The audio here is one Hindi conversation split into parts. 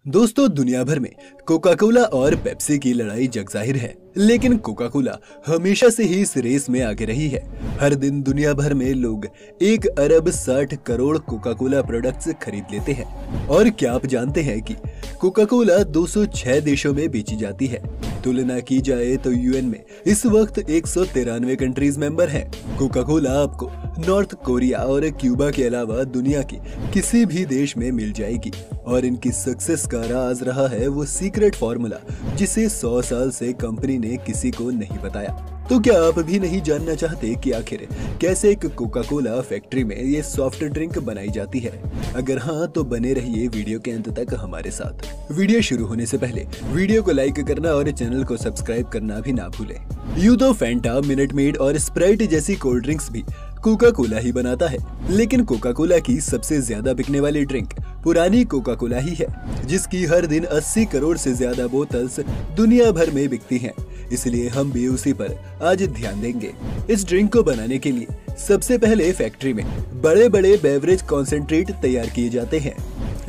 दोस्तों, दुनिया भर में कोका कोला और पेप्सी की लड़ाई जगजाहिर है, लेकिन कोका कोला हमेशा से ही इस रेस में आगे रही है। हर दिन दुनिया भर में लोग 1 अरब 60 करोड़ कोका कोला प्रोडक्ट्स खरीद लेते हैं। और क्या आप जानते हैं कि कोका कोला 206 देशों में बेची जाती है। तुलना की जाए तो यूएन में इस वक्त 193 कंट्रीज मेंबर हैं। कोका कोला आपको नॉर्थ कोरिया और क्यूबा के अलावा दुनिया के किसी भी देश में मिल जाएगी। और इनकी सक्सेस का राज रहा है वो सीक्रेट फॉर्मूला, जिसे 100 साल से कंपनी ने किसी को नहीं बताया। तो क्या आप भी नहीं जानना चाहते कि आखिर कैसे एक कोका कोला फैक्ट्री में ये सॉफ्ट ड्रिंक बनाई जाती है? अगर हाँ, तो बने रहिए वीडियो के अंत तक हमारे साथ। वीडियो शुरू होने से पहले वीडियो को लाइक करना और चैनल को सब्सक्राइब करना भी ना भूलें। यूं तो फैंटा, मिनट मेड और स्प्राइट जैसी कोल्ड ड्रिंक्स भी कोका कोला ही बनाता है, लेकिन कोका कोला की सबसे ज्यादा बिकने वाली ड्रिंक पुरानी कोका कोला ही है, जिसकी हर दिन 80 करोड़ से ज्यादा बोतल्स दुनिया भर में बिकती हैं। इसलिए हम भी उसी पर आज ध्यान देंगे। इस ड्रिंक को बनाने के लिए सबसे पहले फैक्ट्री में बड़े बड़े बेवरेज कॉन्सेंट्रेट तैयार किए जाते हैं,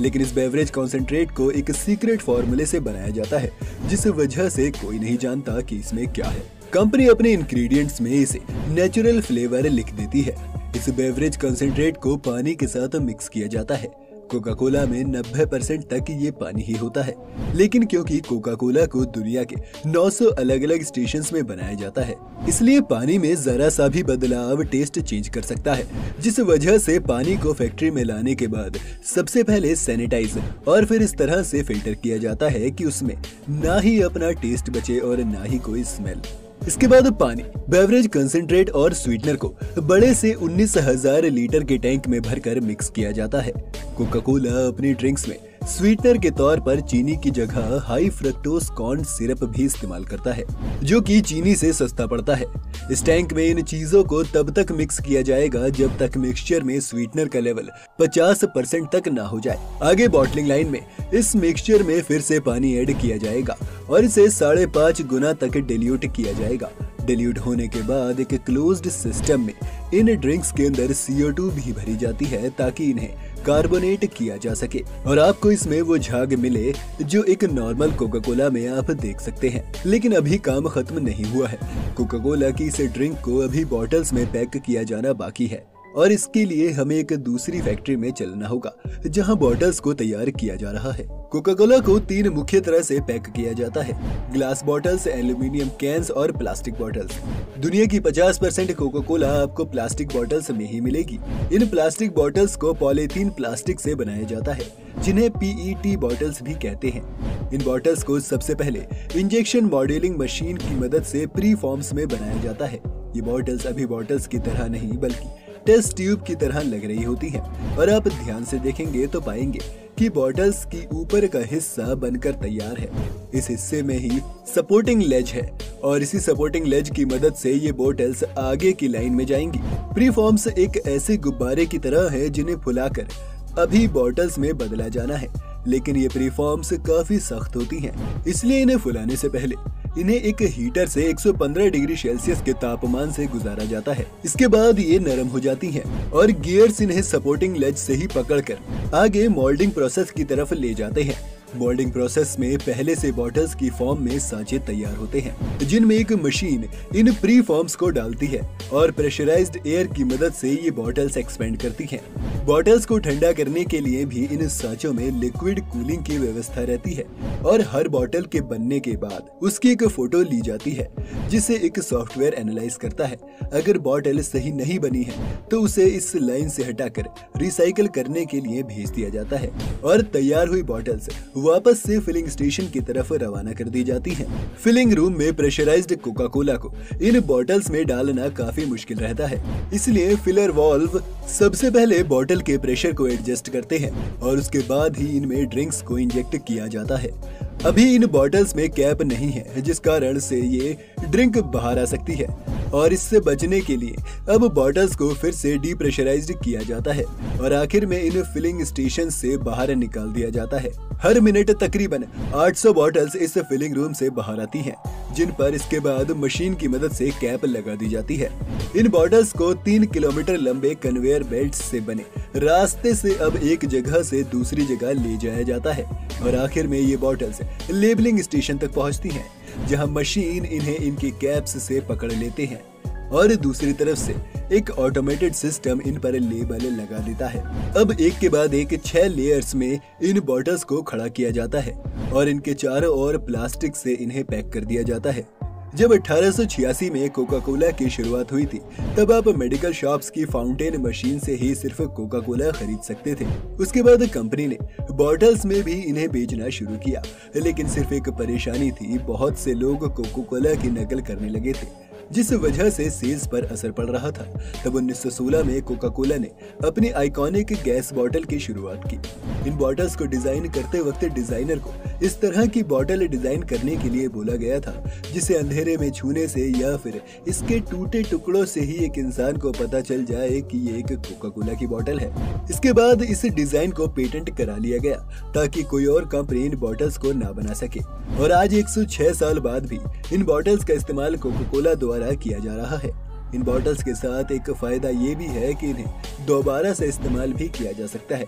लेकिन इस बेवरेज कॉन्सेंट्रेट को एक सीक्रेट फॉर्मूले से बनाया जाता है, जिस वजह से कोई नहीं जानता कि इसमें क्या है। कंपनी अपने इंग्रेडिएंट्स में इसे नेचुरल फ्लेवर लिख देती है। इस बेवरेज कॉन्सेंट्रेट को पानी के साथ मिक्स किया जाता है। कोका कोला में 90% तक ये पानी ही होता है, लेकिन क्योंकि कोका कोला को दुनिया के 900 अलग अलग स्टेशंस में बनाया जाता है, इसलिए पानी में जरा सा भी बदलाव टेस्ट चेंज कर सकता है। जिस वजह से पानी को फैक्ट्री में लाने के बाद सबसे पहले सैनिटाइज और फिर इस तरह से फिल्टर किया जाता है कि उसमें ना ही अपना टेस्ट बचे और ना ही कोई स्मेल। इसके बाद पानी, बेवरेज कंसेंट्रेट और स्वीटनर को बड़े से 19,000 लीटर के टैंक में भरकर मिक्स किया जाता है। कोका कोला अपनी ड्रिंक्स में स्वीटनर के तौर पर चीनी की जगह हाई फ्रक्टोज कॉर्न सिरप भी इस्तेमाल करता है, जो कि चीनी से सस्ता पड़ता है। इस टैंक में इन चीजों को तब तक मिक्स किया जाएगा जब तक मिक्सचर में स्वीटनर का लेवल 50% तक ना हो जाए। आगे बॉटलिंग लाइन में इस मिक्सचर में फिर से पानी ऐड किया जाएगा और इसे 5.5 गुना तक डिल्यूट किया जाएगा। डिल्यूट होने के बाद एक क्लोज्ड सिस्टम में इन ड्रिंक्स के अंदर CO2 भी भरी जाती है, ताकि इन्हें कार्बोनेट किया जा सके और आपको इसमें वो झाग मिले जो एक नॉर्मल कोका कोला में आप देख सकते हैं। लेकिन अभी काम खत्म नहीं हुआ है। कोका कोला की इस ड्रिंक को अभी बॉटल्स में पैक किया जाना बाकी है, और इसके लिए हमें एक दूसरी फैक्ट्री में चलना होगा जहां बॉटल्स को तैयार किया जा रहा है। कोका कोला को 3 मुख्य तरह से पैक किया जाता है: ग्लास बॉटल्स, एल्यूमिनियम कैंस और प्लास्टिक बॉटल्स। दुनिया की 50% कोका कोला आपको प्लास्टिक बॉटल्स में ही मिलेगी। इन प्लास्टिक बॉटल्स को पॉलीथीन प्लास्टिक से बनाया जाता है, जिन्हें PET बॉटल्स भी कहते हैं। इन बॉटल्स को सबसे पहले इंजेक्शन मॉडलिंग मशीन की मदद से प्री फॉर्म्स में बनाया जाता है। ये बॉटल्स अभी बॉटल्स की तरह नहीं बल्कि टेस्ट ट्यूब की तरह लग रही होती हैं, और आप ध्यान से देखेंगे तो पाएंगे कि बॉटल्स की ऊपर का हिस्सा बनकर तैयार है। इस हिस्से में ही सपोर्टिंग लेज है, और इसी सपोर्टिंग लेज की मदद से ये बॉटल्स आगे की लाइन में जाएंगी। प्रीफॉर्म्स एक ऐसे गुब्बारे की तरह है जिन्हें फुलाकर अभी बॉटल्स में बदला जाना है, लेकिन ये प्रीफॉर्म्स काफी सख्त होती हैं, इसलिए इन्हें फुलाने से पहले इन्हें एक हीटर से 115 डिग्री सेल्सियस के तापमान से गुजारा जाता है। इसके बाद ये नरम हो जाती हैं और गियर्स इन्हें सपोर्टिंग लेज से ही पकड़कर आगे मोल्डिंग प्रोसेस की तरफ ले जाते हैं। मोल्डिंग प्रोसेस में पहले से बॉटल्स की फॉर्म में सांचे तैयार होते हैं, जिनमें एक मशीन इन प्री फॉर्म्स को डालती है और प्रेशराइज्ड एयर की मदद से ये बॉटल्स एक्सपेंड करती हैं। बॉटल्स को ठंडा करने के लिए भी इन सांचों में लिक्विड कूलिंग की व्यवस्था रहती है, और हर बॉटल के बनने के बाद उसकी एक फोटो ली जाती है, जिसे एक सॉफ्टवेयर एनालाइज करता है। अगर बॉटल सही नहीं बनी है तो उसे इस लाइन से हटाकर रिसाइकल करने के लिए भेज दिया जाता है, और तैयार हुई बॉटल्स वापस से फिलिंग स्टेशन की तरफ रवाना कर दी जाती हैं। फिलिंग रूम में प्रेशराइज्ड कोका कोला को इन बॉटल्स में डालना काफी मुश्किल रहता है, इसलिए फिलर वाल्व सबसे पहले बॉटल के प्रेशर को एडजस्ट करते हैं और उसके बाद ही इनमें ड्रिंक्स को इंजेक्ट किया जाता है। अभी इन बॉटल्स में कैप नहीं है, जिस कारण से ये ड्रिंक बाहर आ सकती है, और इससे बचने के लिए अब बॉटल्स को फिर से डीप्रेशराइज्ड किया जाता है और आखिर में इन फिलिंग स्टेशन से बाहर निकाल दिया जाता है। हर मिनट तकरीबन 800 बॉटल्स इस फिलिंग रूम से बाहर आती हैं, जिन पर इसके बाद मशीन की मदद से कैप लगा दी जाती है। इन बॉटल्स को 3 किलोमीटर लंबे कन्वेयर बेल्ट से बने रास्ते से अब एक जगह से दूसरी जगह ले जाया जाता है और आखिर में ये बॉटल्स लेबलिंग स्टेशन तक पहुंचती हैं, जहां मशीन इन्हें इनकी कैप्स से पकड़ लेते हैं और दूसरी तरफ से एक ऑटोमेटेड सिस्टम इन पर लेबल लगा देता है। अब एक के बाद एक 6 लेयर्स में इन बॉटल्स को खड़ा किया जाता है और इनके चारों ओर प्लास्टिक से इन्हें पैक कर दिया जाता है। जब 1886 में कोका कोला की शुरुआत हुई थी, तब आप मेडिकल शॉप्स की फाउंटेन मशीन से ही सिर्फ कोका कोला खरीद सकते थे। उसके बाद कंपनी ने बॉटल्स में भी इन्हें बेचना शुरू किया, लेकिन सिर्फ एक परेशानी थी, बहुत से लोग कोका कोला की नकल करने लगे थे, जिस वजह से सेल्स पर असर पड़ रहा था। तब 1916 में कोका कोला ने अपनी आइकॉनिक गैस बॉटल की शुरुआत की। इन बॉटल्स को डिजाइन करते वक्त डिजाइनर को इस तरह की बॉटल डिजाइन करने के लिए बोला गया था जिसे अंधेरे में छूने से या फिर इसके टूटे टुकड़ों से ही एक इंसान को पता चल जाए कि ये एक कोका कोला की बॉटल है। इसके बाद इस डिजाइन को पेटेंट करा लिया गया ताकि कोई और कंपनी इन बॉटल्स को ना बना सके, और आज 106 साल बाद भी इन बॉटल्स का इस्तेमाल कोका कोला द्वारा किया जा रहा है। इन बॉटल्स के साथ एक फायदा ये भी है कि इन्हें दोबारा से इस्तेमाल भी किया जा सकता है।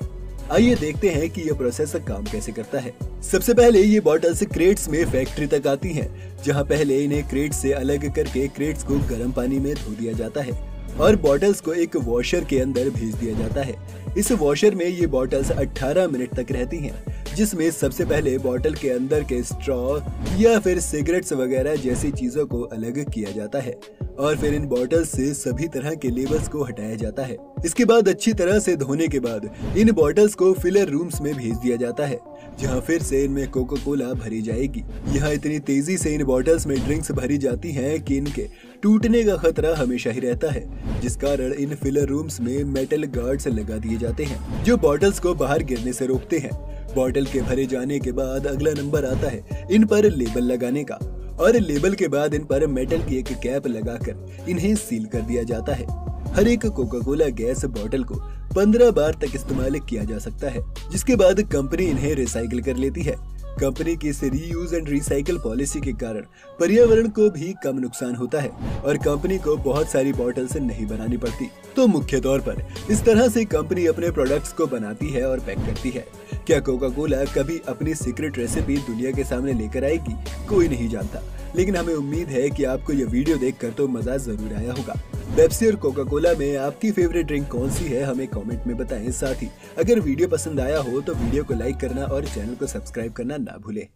आइए देखते हैं कि यह प्रोसेस काम कैसे करता है। सबसे पहले ये बॉटल्स क्रेट्स में फैक्ट्री तक आती हैं, जहां पहले इन्हें क्रेट्स से अलग करके क्रेट्स को गर्म पानी में धो दिया जाता है और बॉटल्स को एक वॉशर के अंदर भेज दिया जाता है। इस वॉशर में ये बॉटल्स 18 मिनट तक रहती हैं, जिसमें सबसे पहले बॉटल के अंदर के स्ट्रॉ या फिर सिगरेट्स वगैरह जैसी चीजों को अलग किया जाता है और फिर इन बॉटल्स से सभी तरह के लेबल्स को हटाया जाता है। इसके बाद अच्छी तरह से धोने के बाद इन बॉटल्स को फिलर रूम्स में भेज दिया जाता है, जहां फिर से इनमें कोका कोला भरी जाएगी। यहाँ इतनी तेजी से इन बॉटल्स में ड्रिंक्स भरी जाती हैं कि इनके टूटने का खतरा हमेशा ही रहता है, जिस कारण इन फिलर रूम्स में मेटल गार्ड्स लगा दिए जाते हैं जो बॉटल्स को बाहर गिरने से रोकते हैं। बॉटल के भरे जाने के बाद अगला नंबर आता है इन पर लेबल लगाने का, और लेबल के बाद इन पर मेटल की एक कैप लगाकर इन्हें सील कर दिया जाता है। हर एक कोका कोला गैस बॉटल को 15 बार तक इस्तेमाल किया जा सकता है, जिसके बाद कंपनी इन्हें रिसाइकिल कर लेती है। कंपनी की इस रीयूज एंड रिसाइकिल पॉलिसी के कारण पर्यावरण को भी कम नुकसान होता है और कंपनी को बहुत सारी बॉटल्स नहीं बनानी पड़ती। तो मुख्य तौर पर इस तरह से कंपनी अपने प्रोडक्ट्स को बनाती है और पैक करती है। क्या कोका कोला कभी अपनी सीक्रेट रेसिपी दुनिया के सामने लेकर आएगी, कोई नहीं जानता, लेकिन हमें उम्मीद है कि आपको यह वीडियो देखकर तो मजा जरूर आया होगा। पेप्सी और कोका कोला में आपकी फेवरेट ड्रिंक कौन सी है, हमें कमेंट में बताएं। साथ ही अगर वीडियो पसंद आया हो तो वीडियो को लाइक करना और चैनल को सब्सक्राइब करना ना भूलें।